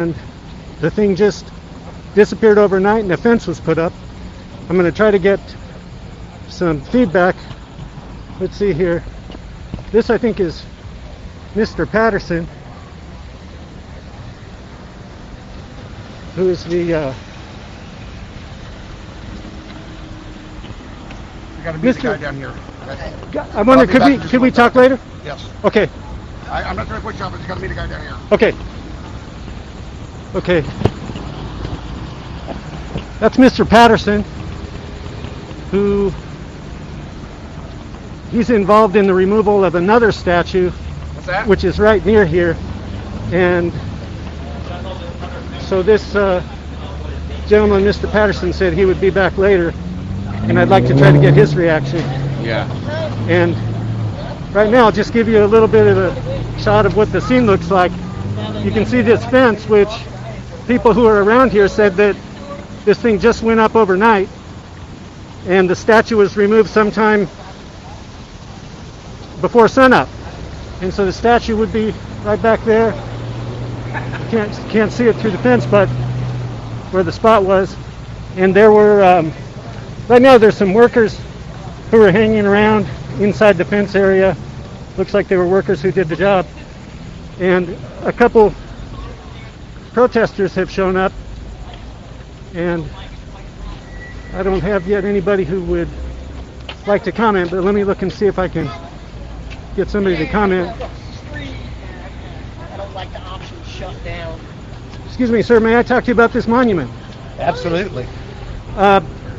and the thing just disappeared overnight and a fence was put up. I'm going to try to get some feedback. Let's see here. This, I think, is Mr. Patterson, who is the We got to meet the guy down here. I wonder, could we talk later? Yes. Okay. I'm not trying to put you off, but you got to meet the guy down here. Okay. Okay. That's Mr. Patterson, who he's involved in the removal of another statue, What's that? which is right near here. And so this gentleman, Mr. Patterson, said he would be back later, and I'd like to try to get his reaction. Yeah. And right now, I'll just give you a little bit of a shot of what the scene looks like. You can see this fence, which people who are around here said that this thing just went up overnight, and the statue was removed sometime before sunup. And so the statue would be right back there. Can't see it through the fence, but where the spot was. And there were, right now there's some workers who are hanging around inside the fence area. Looks like they were workers who did the job. And a couple protesters have shown up, and I don't have yet anybody who would like to comment, but let me look and see if I can get somebody to comment. I don't like the option shut down. Excuse me, sir, may I talk to you about this monument? Absolutely.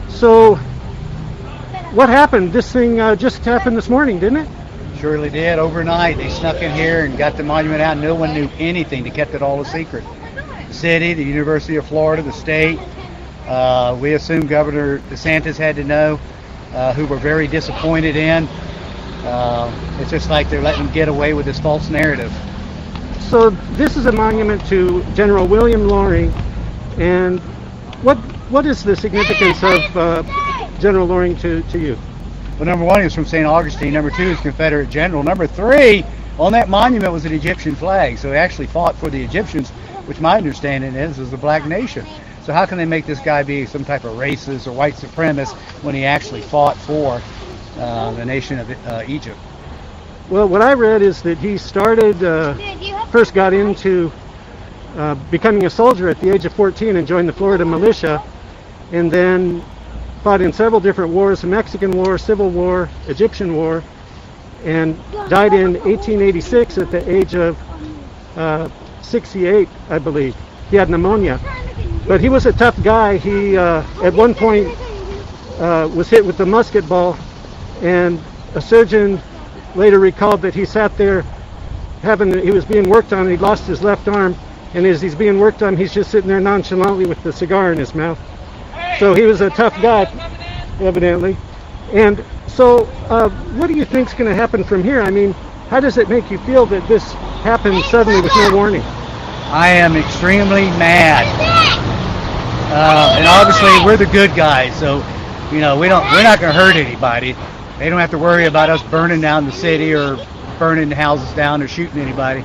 So what happened? This thing just happened this morning, didn't it? Surely did. Overnight, they snuck in here and got the monument out. No one knew anything. They kept it all a secret. The city, the University of Florida, the state. We assume Governor DeSantis had to know, who we're very disappointed in. It's just like they're letting them get away with this false narrative. So this is a monument to General William Loring, and what is the significance of General Loring to you? Well, number one, he was from St. Augustine. Number two, he's Confederate general. Number three, on that monument was an Egyptian flag. So he actually fought for the Egyptians, which my understanding is a black nation. So how can they make this guy be some type of racist or white supremacist when he actually fought for the nation of Egypt? Well, what I read is that he first got into becoming a soldier at the age of 14 and joined the Florida militia, and then fought in several different wars: the Mexican War, Civil War, Egyptian War, and died in 1886 at the age of 68, I believe. He had pneumonia. But he was a tough guy. He, at one point, was hit with a musket ball, and a surgeon later recalled that he sat there he was being worked on, and he lost his left arm, and as he's being worked on, he's just sitting there nonchalantly with the cigar in his mouth. So he was a tough guy, evidently. And so what do you think's going to happen from here? I mean, how does it make you feel that this happened suddenly with no warning? I am extremely mad. And obviously we're the good guys, so we're not going to hurt anybody. They don't have to worry about us burning down the city or burning the houses down or shooting anybody.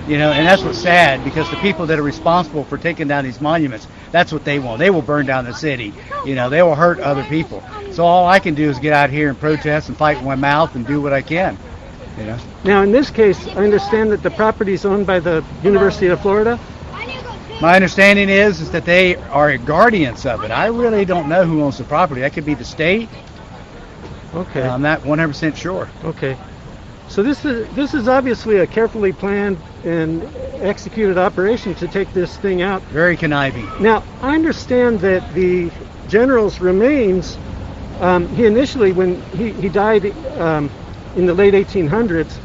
And that's what's sad, because the people that are responsible for taking down these monuments, that's what they want. They will burn down the city. They will hurt other people. So all I can do is get out here and protest and fight with my mouth and do what I can. Now, in this case, I understand that the property is owned by the University of Florida. My understanding is that they are guardians of it. I really don't know who owns the property. That could be the state. Okay. I'm not 100% sure. Okay. So this is obviously a carefully planned and executed operation to take this thing out. Very conniving. Now, I understand that the general's remains, he initially, when he died in the late 1800s,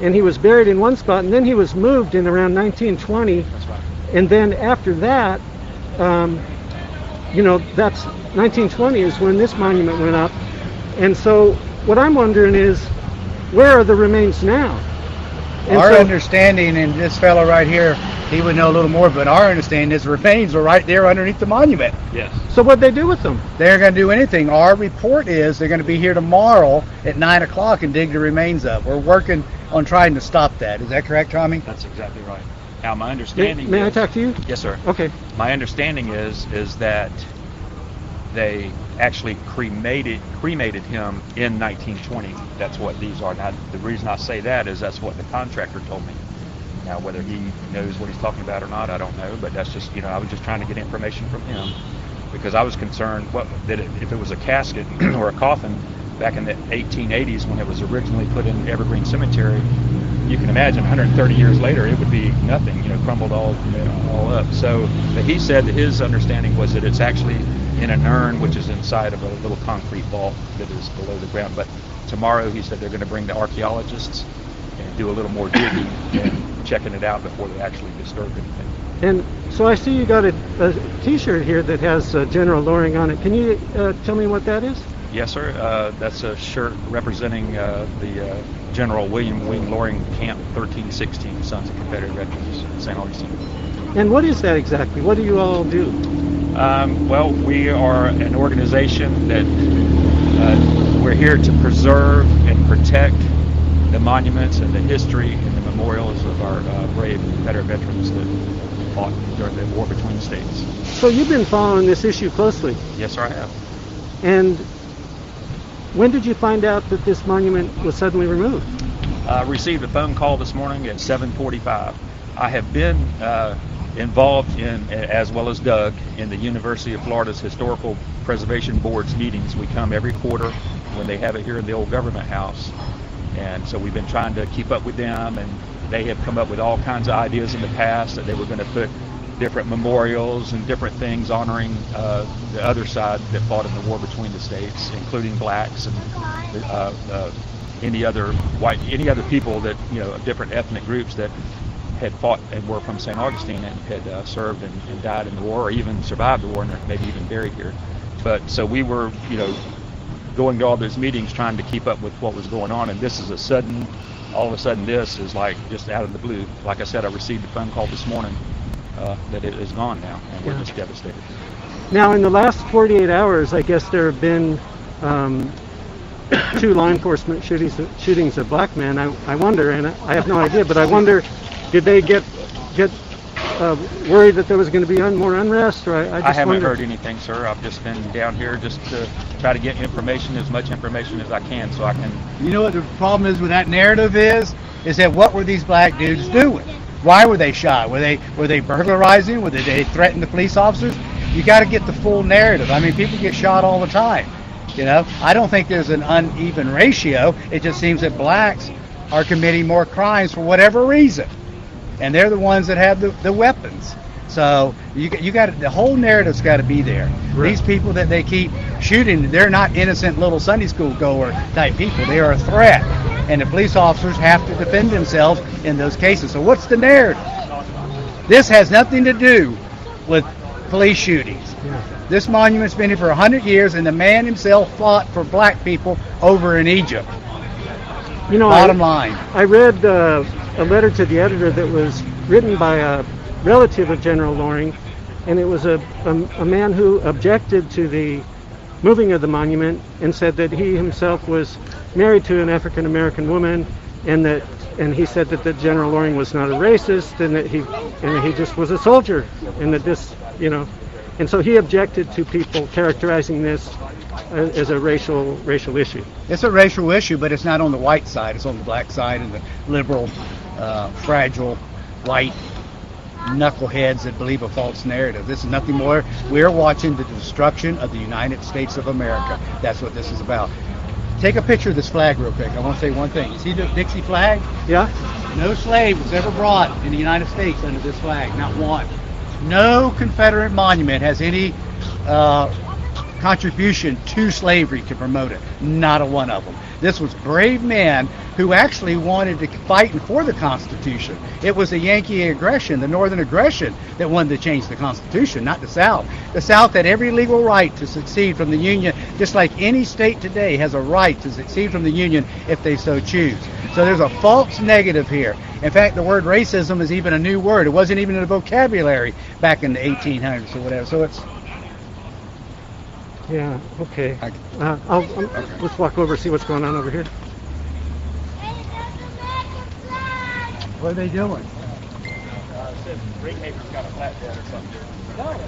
and he was buried in one spot, and then he was moved in around 1920. That's right. And then after that, that's 1920 is when this monument went up. And so what I'm wondering is, where are the remains now? And our understanding, and this fellow right here, he would know a little more, but our understanding is the remains are right there underneath the monument. Yes. So what'd they do with them? They're going to do anything. Our report is they're going to be here tomorrow at 9 o'clock and dig the remains up. We're working on trying to stop that. Is that correct, Tommy? That's exactly right. Now, my understanding May I is, talk to you? Yes, sir. Okay. My understanding is that they actually cremated him in 1920. That's what these are. Now, the reason I say that is that's what the contractor told me. Now, whether he knows what he's talking about or not, I don't know. But that's just, I was just trying to get information from him because I was concerned that if it was a casket or a coffin back in the 1880s when it was originally put in Evergreen Cemetery, you can imagine 130 years later it would be nothing, crumbled all up. So, but he said that his understanding was that it's actually in an urn which is inside of a little concrete vault that is below the ground. But tomorrow he said they're going to bring the archaeologists and do a little more digging and checking it out before they actually disturb anything. And so I see you got a T-shirt here that has General Loring on it. Can you tell me what that is? Yes, sir. That's a shirt representing the General William Wing Loring Camp 1316 Sons of Confederate Veterans, St. Augustine. And what is that exactly? What do you all do? Well, we are an organization that we're here to preserve and protect the monuments and the history and the memorials of our brave Confederate veterans that fought during the war between the states. So you've been following this issue closely. Yes, sir, I have. And when did you find out that this monument was suddenly removed? I received a phone call this morning at 7:45. I have been involved in, as well as Doug, in the University of Florida's Historical Preservation Board's meetings. We come every quarter when they have it here in the old government house. And so we've been trying to keep up with them, and they have come up with all kinds of ideas in the past that they were going to put different memorials and different things honoring the other side that fought in the war between the states, including blacks and any other people that, of different ethnic groups that had fought and were from St. Augustine and had served and died in the war, or even survived the war and are maybe even buried here. But so we were, going to all those meetings trying to keep up with what was going on, and this is all of a sudden this is like just out of the blue. Like I said, I received a phone call this morning that it is gone now, and we're just devastated. Now, in the last 48 hours, I guess there have been 2 law enforcement shootings of black men. I wonder, and I have no idea, but I wonder, did they get worried that there was going to be more unrest? Or I haven't heard anything, sir. I've just been down here just to try to get information, as much information as I can, so I can. You know what the problem is with that narrative is that what were these black dudes doing? Why were they shot? Were they burglarizing? Did they threaten the police officers? You got to get the full narrative. I mean, people get shot all the time. I don't think there's an uneven ratio. It just seems that blacks are committing more crimes for whatever reason, and they're the ones that have the weapons. So you got the whole narrative's got to be there. Right. These people that they keep shooting, they're not innocent little Sunday school goer type people. They are a threat, and the police officers have to defend themselves in those cases. So what's the narrative? This has nothing to do with police shootings. Yeah. This monument's been here for 100 years, and the man himself fought for black people over in Egypt. Bottom line. I read a letter to the editor that was written by a relative of General Loring, and it was a man who objected to the moving of the monument and said that he himself was married to an African American woman, and he said that General Loring was not a racist, and that he just was a soldier, and that this, and so he objected to people characterizing this as a racial issue. It's a racial issue, but it's not on the white side. It's on the black side, and the liberal, fragile, white knuckleheads that believe a false narrative. This is nothing more. We're watching the destruction of the United States of America. That's what this is about. Take a picture of this flag real quick. I want to say one thing. You see the Dixie flag? Yeah. No slave was ever brought in the United States under this flag. Not one. No Confederate monument has any contribution to slavery to promote it. Not a one of them. This was brave men who actually wanted to fight for the Constitution. It was the Yankee aggression, the Northern aggression, that wanted to change the Constitution, not the South. The South had every legal right to secede from the Union, just like any state today has a right to secede from the Union if they so choose. So there's a false negative here. In fact, the word racism is even a new word. It wasn't even in the vocabulary back in the 1800s or whatever. So it's... Yeah, okay. Let's walk over and see what's going on over here. What are they doing? said Ringhaven's got a flatbed or something. No, it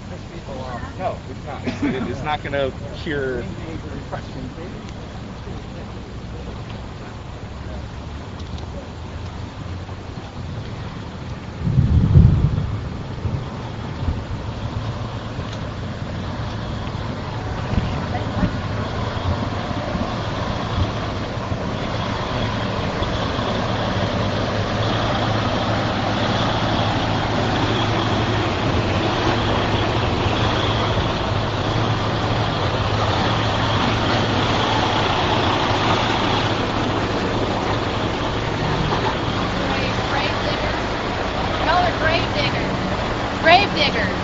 pisses people off. No, it's not. It's not going to cure. Y'all are grave diggers. Grave diggers.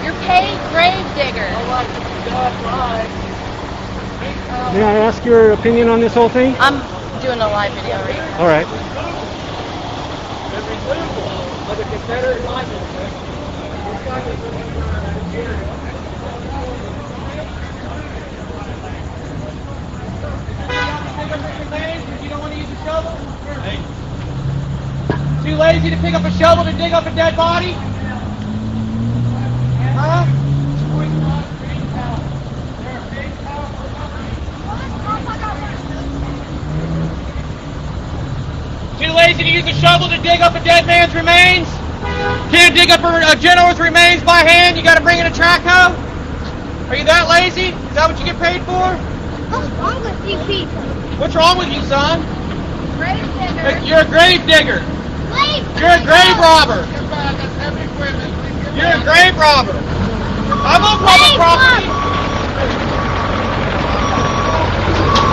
You're paid grave diggers. May I ask your opinion on this whole thing? I'm doing a live video right now. All right. Every symbol of the Confederate monument. You don't want to use a shovel? Too lazy to pick up a shovel to dig up a dead body? Huh? Too lazy to use a shovel to dig up a dead man's remains? Can't dig up a general's remains by hand? You got to bring in a track hoe? Are you that lazy? Is that what you get paid for? What's wrong with you people? What's wrong with you, son? Grave diggers. You're a grave digger. You're a grave robber. You're a grave robber. I'm on public property.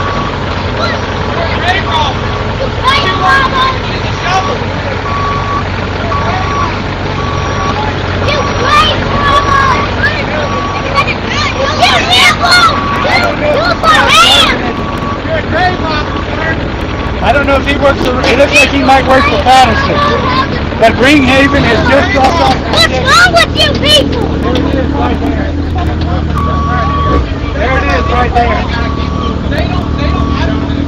You're a grave robber. Grave robber. Use a shovel. You grave robber. You nipple. You for hands. You're a grave robber, sir. I don't know if he works for, it looks like he might work for Patterson. But Ringhaven has just dropped off. What's wrong with you people? There it is, right there. They don't, I don't know.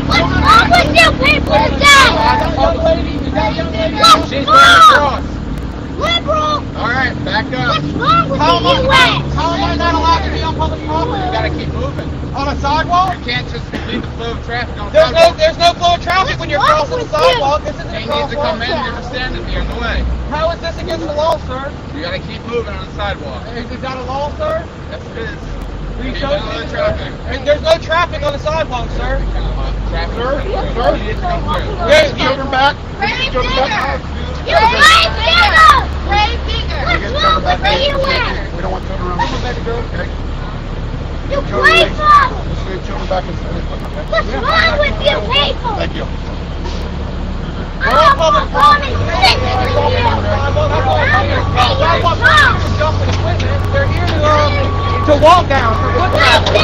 What's wrong with you people today? Young lady, What's she's wrong? Liberal. All right, back up. What's wrong with How the am U.S.? I not allowed to be on public property? You gotta keep moving. On a sidewalk? You can't just leave the flow of traffic on the There's no flow of traffic when you're What's crossing wrong the with you? sidewalk. This isn't a He needs to come in. crosswalk. You're standing here in the way. How is this against the law, sir? You gotta keep moving on the sidewalk. Is that a law, sir? Yes, it is. Will you Ain't show no us other this, traffic. sir? And there's no traffic on the sidewalk, sir. Traffic. Sir, you need to come through. There's Children back. Grave Children digger. back. You grave digger. Grave digger. What's wrong with the U.S.? We don't want children around. Okay. You grave robber. Just leave children back inside. Okay. What's wrong with you people? Thank you. I'm coming sick of you. They're here to walk down. I'm sick of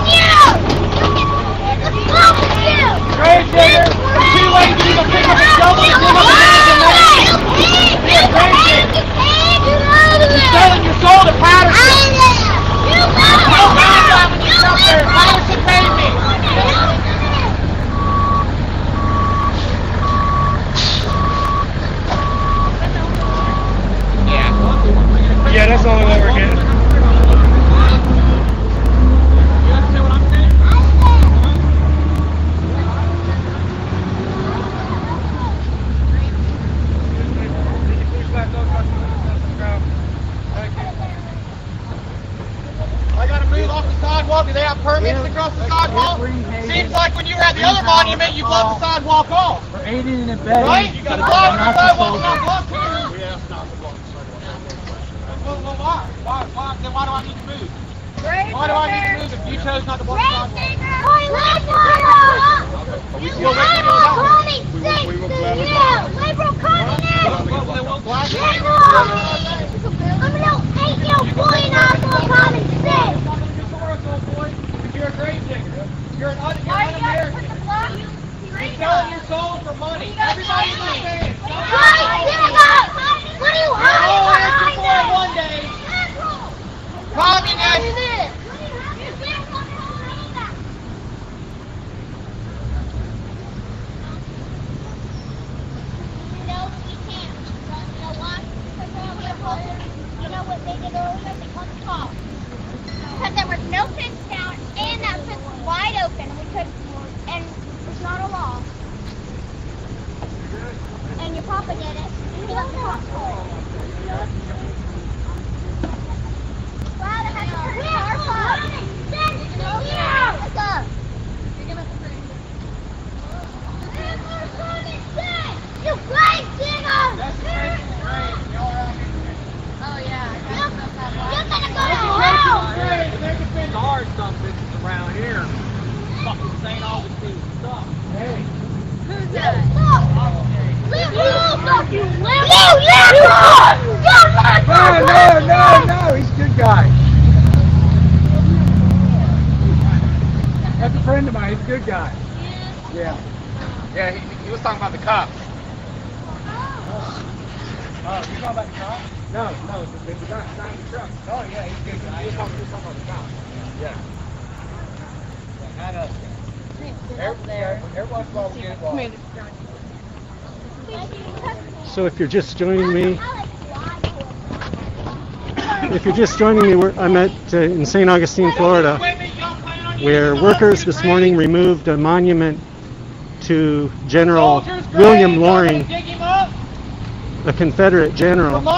you. What's wrong with you? Grave digger. Too lazy to pick up a shovel and dig up a man's remains. You're selling your soul to Patterson. No bad guy when you come there. Patterson paid me. Yeah, that's the only way we're getting. You understand what I'm saying? I gotta move off the sidewalk. Do they have permits to cross the sidewalk? Seems like when you were at the other monument, you blocked the sidewalk off. For aiding and abetting. Right? You gotta block the sidewalk, not block here. We asked not to block the sidewalk. Well, why? Then why do I need to move? Why do I need to move if you chose not to block the sidewalk? Liberal communist! Well, they won't blast you. I'm gonna hate you, bullying off for common sense! You're a grave digger. You're an Why do you have to un-American. put the block? You're selling your soul for money. Everybody understands. What are you You're all hiding answer for it behind one day. Communist. Oh yeah. Around here. Fucking St. Augustine stuff. Hey. Who's that? No, he's a good guy. That's a friend of mine. He's a good guy. Yeah. Yeah, he was talking about the cops. Oh, you talking about the cop? No, the guy in the truck. Oh, yeah, he's a good guy. He was talking about the cop. Yeah. Not us. Every once in a while we get involved. So if you're just joining me, I'm at in St. Augustine, Florida, where workers this morning removed a monument to General William Loring, a Confederate general,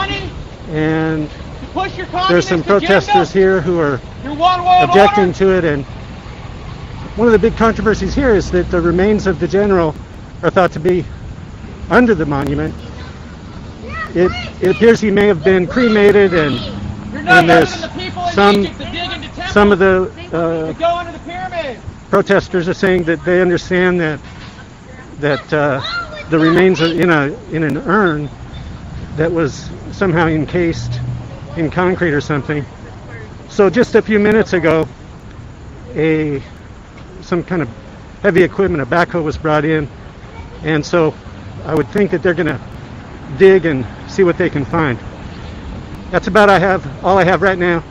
and there's some protesters here who are objecting to it. And one of the big controversies here is that the remains of the general are thought to be under the monument. It appears he may have been cremated, and there's some of the protesters are saying that they understand that the remains are in an urn that was somehow encased in concrete or something. So just a few minutes ago, some kind of heavy equipment, a backhoe, was brought in, and so I would think that they're going to dig and see what they can find. That's about all I have right now.